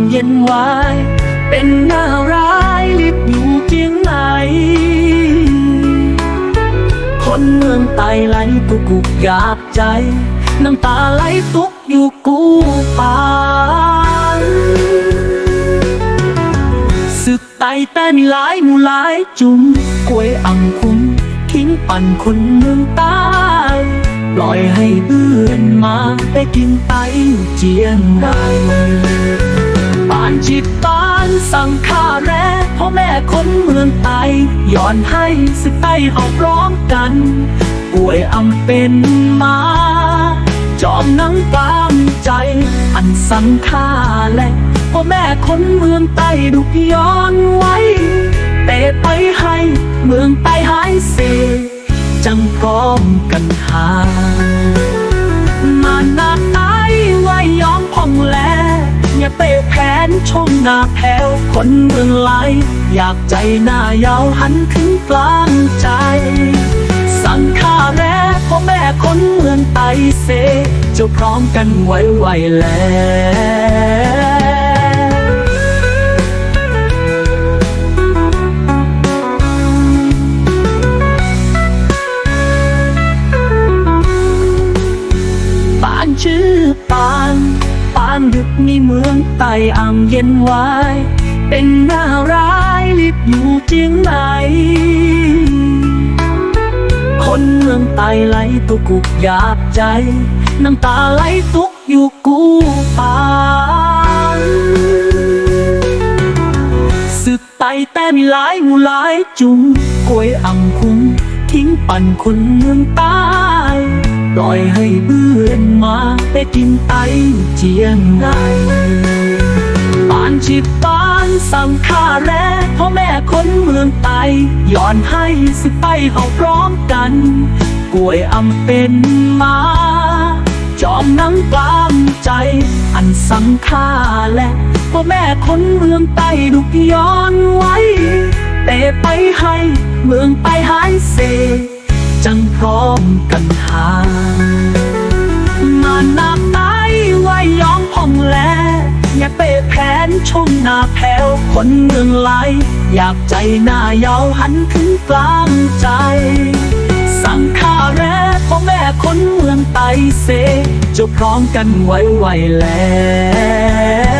เย็นไว้เป็นหน้าร้ายลิบอยู่เจียงไหนคนเมืองไตไหลตุกกุกอยากใจน้ำตาไหลตุกอยู่กูปานสึกไตแต่มีหลายหมู่หลายจุ่มกล้วยอังคุมทิ้งปั่นคนเมืองใต้ปล่อยให้เอื้อนมาได้กินไตเจียงใหม่บ้านจิตบ้านสั่งข้าแร่พ่อแม่คนเมืองไตย้อนให้สึกไตหอบร้องกันป่วยอำเป็นมาจอมนังตามใจอันสั่งข้าแร่พ่อแม่คนเมืองไตดุกย้อนไว้เตะไปให้เมืองไตหายเสจังพร้อมกันหามาหน้าไตไว้ย้อมผ่องแลอย่าเตะแผนชมหน้าแผ่วคนเมืองไหลอยากใจหน้ายาวหันถึงกลางใจสั่งข้าแร่พ่อแม่คนเมืองไตเสจะพร้อมกันไว้แล้วบ้านชื่อปานดึกในเมืองไตอ่างเย็นไว้เป็นหน้าร้ายลิบอยู่เจียงไหนคนเมืองไตไหลตุกกุกอยากใจน้ำตาไหลตุกอยู่กูปานสึกไตแต่มีหลายหมู่หลายจุ่มกล้วยอังคุมทิ้งปั่นคนเมืองใต้ปล่อยให้เบื่อนมาได้กินไตเจียงใหม่บ้านจิตบ้านสั่งข้าแร่พ่อแม่คนเมืองไตย้อนให้สึกไตเขาพร้อมกันป่วยอำเป็นมาจอมนังกลามใจอันสั่งข้าแร่พ่อแม่คนเมืองไตดุกย้อนไว้เตะไปให้เมืองไตหายเสจังพร้อมกันหามาหน้าไตไว้ย้อมผ่องแลอย่าเปะแผนชมหน้าแผ่วคนเมืองไหลอยากใจหน้ายาวหันถึงกลางใจสั่งข้าแร่พ่อแม่คนเมืองไตเสจะพร้อมกันไว้แล้ว